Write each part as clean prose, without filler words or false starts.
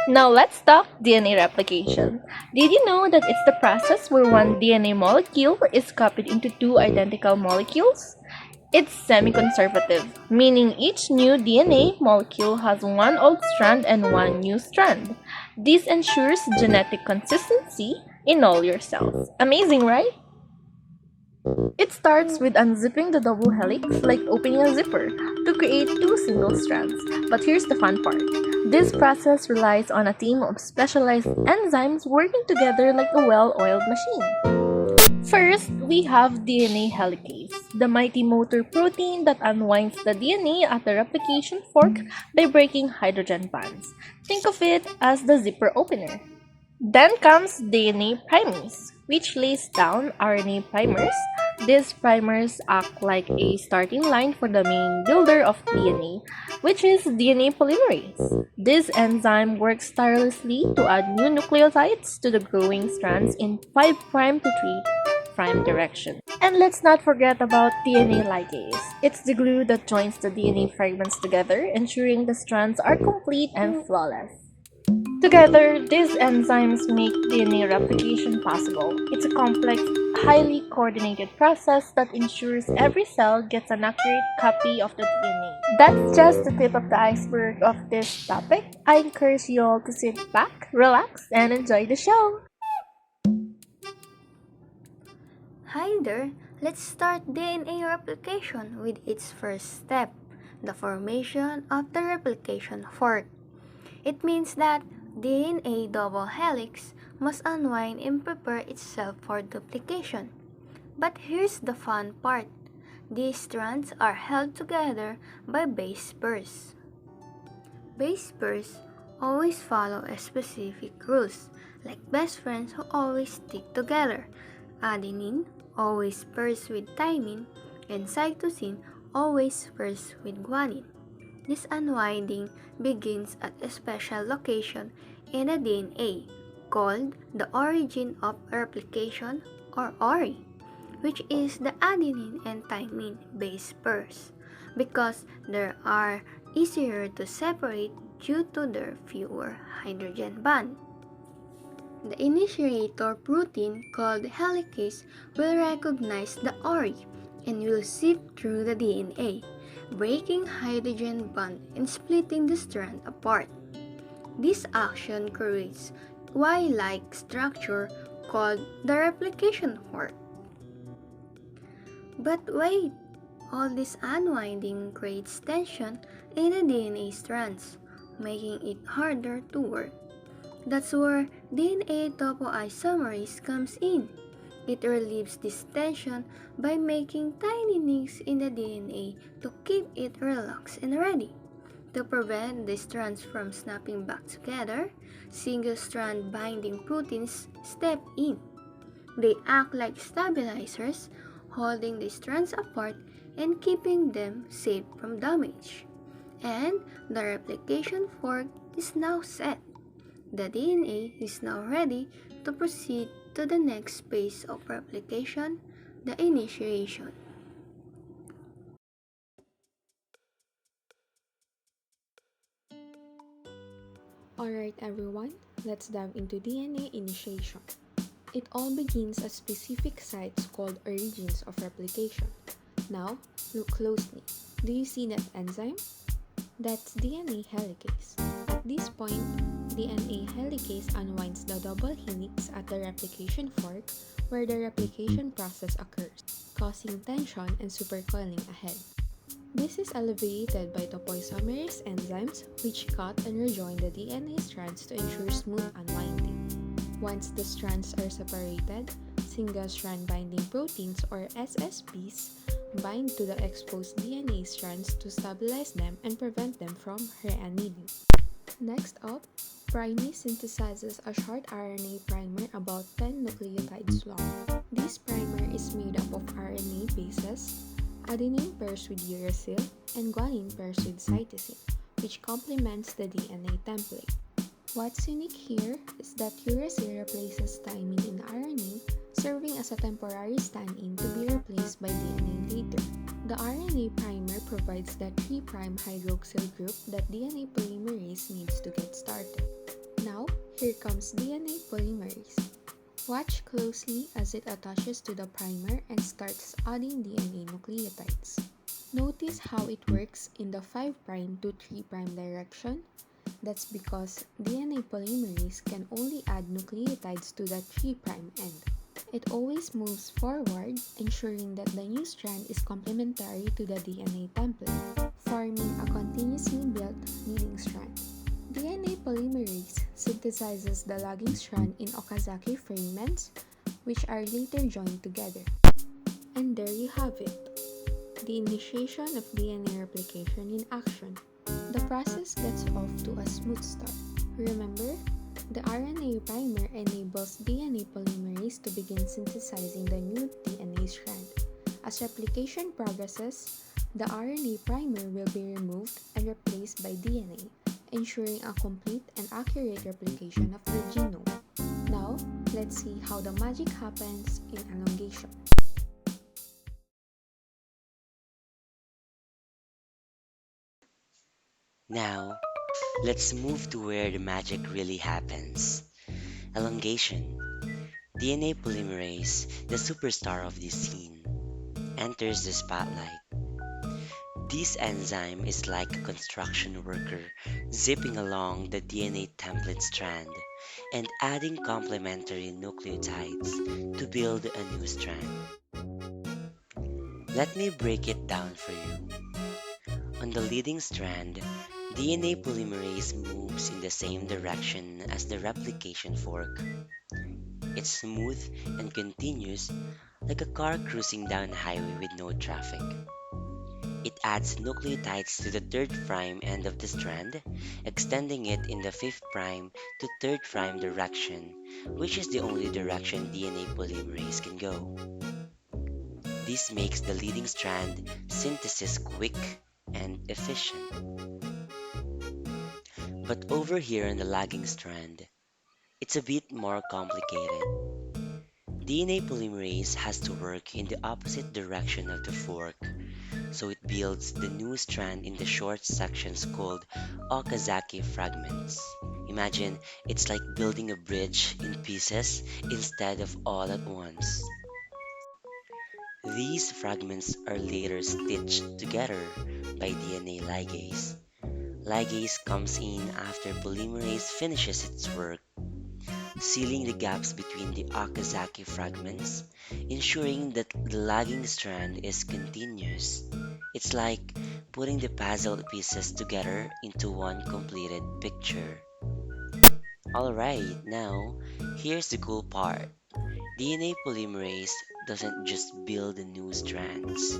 Now let's talk DNA replication. Did you know that it's the process where one DNA molecule is copied into two identical molecules? It's semi-conservative, meaning each new DNA molecule has one old strand and one new strand. This ensures genetic consistency in all your cells. Amazing, right? It starts with unzipping the double helix like opening a zipper to create two single strands. But here's the fun part. This process relies on a team of specialized enzymes working together like a well-oiled machine. First, we have DNA helicase, the mighty motor protein that unwinds the DNA at the replication fork by breaking hydrogen bonds. Think of it as the zipper opener. Then comes DNA primase, which lays down RNA primers. These primers act like a starting line for the main builder of DNA, which is DNA polymerase. This enzyme works tirelessly to add new nucleotides to the growing strands in 5' to 3' direction. And let's not forget about DNA ligase. It's the glue that joins the DNA fragments together, ensuring the strands are complete and flawless. Together, these enzymes make DNA replication possible. It's a complex, highly coordinated process that ensures every cell gets an accurate copy of the DNA. That's just the tip of the iceberg of this topic. I encourage you all to sit back, relax, and enjoy the show. Hi there! Let's start DNA replication with its first step, the formation of the replication fork. It means that DNA double helix must unwind and prepare itself for duplication. But here's the fun part. These strands are held together by base pairs. Base pairs always follow a specific rules, like best friends who always stick together. Adenine always pairs with thymine, and cytosine always pairs with guanine. This unwinding begins at a special location in the DNA called the origin of replication or ORI, which is the adenine and thymine base pairs, because they are easier to separate due to their fewer hydrogen bonds. The initiator protein called helicase will recognize the ORI and will sift through the DNA, breaking hydrogen bond and splitting the strand apart. This action creates Y-like structure called the replication fork. But wait, all this unwinding creates tension in the DNA strands, making it harder to work. That's where DNA topoisomerase comes in. It relieves this tension by making tiny nicks in the DNA to keep it relaxed and ready. To prevent the strands from snapping back together, single-strand binding proteins step in. They act like stabilizers, holding the strands apart and keeping them safe from damage. And the replication fork is now set. The DNA is now ready to proceed to the next phase of replication, the initiation. Alright everyone, let's dive into DNA initiation. It all begins at specific sites called origins of replication. Now, look closely. Do you see that enzyme? That's DNA helicase. At this point, DNA helicase unwinds the double helix at the replication fork where the replication process occurs, causing tension and supercoiling ahead. This is alleviated by topoisomerase enzymes which cut and rejoin the DNA strands to ensure smooth unwinding. Once the strands are separated, single-strand binding proteins or SSPs bind to the exposed DNA strands to stabilize them and prevent them from reannealing. Next up, primase synthesizes a short RNA primer about 10 nucleotides long. This primer is made up of RNA bases, adenine pairs with uracil, and guanine pairs with cytosine, which complements the DNA template. What's unique here is that uracil replaces thymine in RNA, serving as a temporary stand-in to be replaced by DNA later. The RNA primer provides the 3' hydroxyl group that DNA polymerase needs to get started. Now, here comes DNA polymerase. Watch closely as it attaches to the primer and starts adding DNA nucleotides. Notice how it works in the 5' to 3' direction. That's because DNA polymerase can only add nucleotides to the 3' end. It always moves forward, ensuring that the new strand is complementary to the DNA template, forming a continuously built leading strand. DNA polymerase synthesizes the lagging strand in Okazaki fragments, which are later joined together. And there you have it, the initiation of DNA replication in action. The process gets off to a smooth start. Remember, the RNA primer enables DNA polymerase to begin synthesizing the new DNA strand. As replication progresses, the RNA primer will be removed and replaced by DNA, ensuring a complete and accurate replication of the genome. Now, let's see how the magic happens in elongation. Now, let's move to where the magic really happens. Elongation. DNA polymerase, the superstar of this scene, enters the spotlight. This enzyme is like a construction worker zipping along the DNA template strand and adding complementary nucleotides to build a new strand. Let me break it down for you. On the leading strand, DNA polymerase moves in the same direction as the replication fork. It's smooth and continuous, like a car cruising down a highway with no traffic. It adds nucleotides to the 3' end of the strand, extending it in the 5' to 3' direction, which is the only direction DNA polymerase can go. This makes the leading strand synthesis quick and efficient. But over here on the lagging strand, it's a bit more complicated. DNA polymerase has to work in the opposite direction of the fork, so it builds the new strand in the short sections called Okazaki fragments. Imagine it's like building a bridge in pieces instead of all at once. These fragments are later stitched together by DNA ligase. Ligase comes in after polymerase finishes its work, sealing the gaps between the Okazaki fragments, ensuring that the lagging strand is continuous. It's like putting the puzzle pieces together into one completed picture. Alright, now here's the cool part. DNA polymerase doesn't just build the new strands,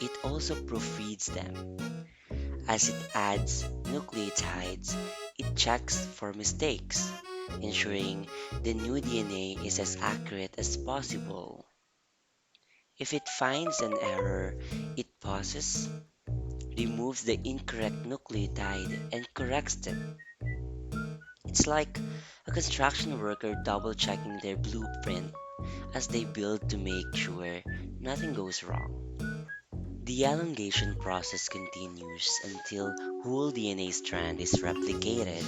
it also proofreads them. As it adds nucleotides, it checks for mistakes, ensuring the new DNA is as accurate as possible. If it finds an error, it pauses, removes the incorrect nucleotide, and corrects it. It's like a construction worker double checking their blueprint as they build to make sure nothing goes wrong. The elongation process continues until whole DNA strand is replicated,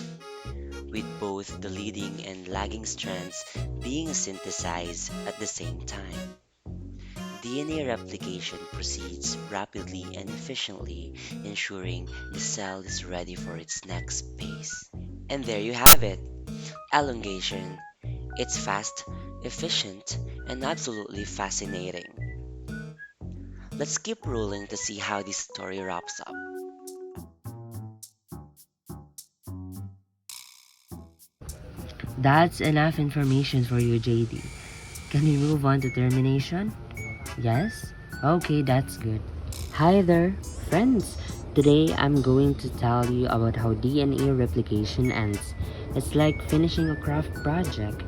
with both the leading and lagging strands being synthesized at the same time. DNA replication proceeds rapidly and efficiently, ensuring the cell is ready for its next phase. And there you have it, elongation. It's fast, efficient, and absolutely fascinating. Let's keep rolling to see how this story wraps up. That's enough information for you, JD. Can we move on to termination? Yes? Okay, that's good. Hi there, friends. Today I'm going to tell you about how DNA replication ends. It's like finishing a craft project.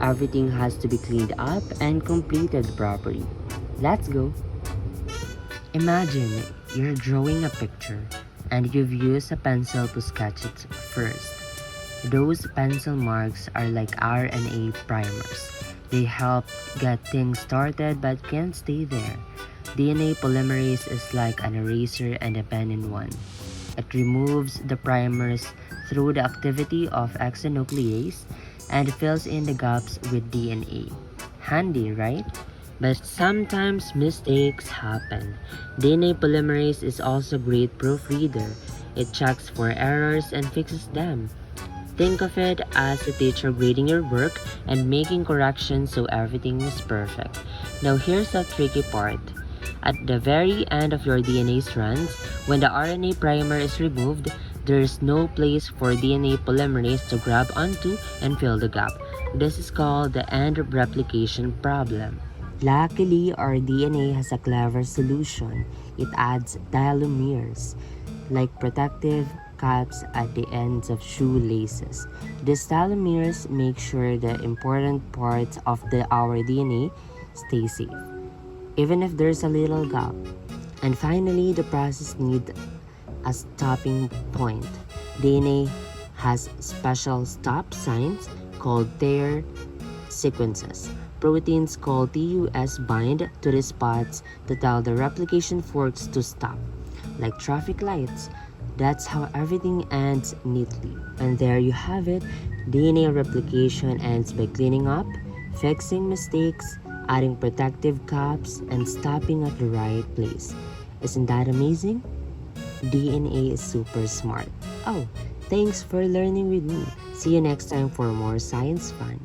Everything has to be cleaned up and completed properly. Let's go. Imagine you're drawing a picture and you've used a pencil to sketch it first. Those pencil marks are like RNA primers. They help get things started but can't stay there. DNA polymerase is like an eraser and a pen in one. It removes the primers through the activity of exonuclease and fills in the gaps with DNA. Handy, right? But sometimes mistakes happen. DNA polymerase is also a great proofreader. It checks for errors and fixes them. Think of it as a teacher grading your work and making corrections so everything is perfect. Now here's the tricky part. At the very end of your DNA strands, when the RNA primer is removed, there is no place for DNA polymerase to grab onto and fill the gap. This is called the end replication problem. Luckily, our DNA has a clever solution. It adds telomeres, like protective caps at the ends of shoelaces. These telomeres make sure the important parts of our DNA stay safe, even if there's a little gap. And finally, the process needs a stopping point. DNA has special stop signs called tear sequences. Proteins called TUS bind to the spots to tell the replication forks to stop, like traffic lights. That's how everything ends neatly. And there you have it. DNA replication ends by cleaning up, fixing mistakes, adding protective caps, and stopping at the right place. Isn't that amazing? DNA is super smart. Oh, thanks for learning with me. See you next time for more science fun.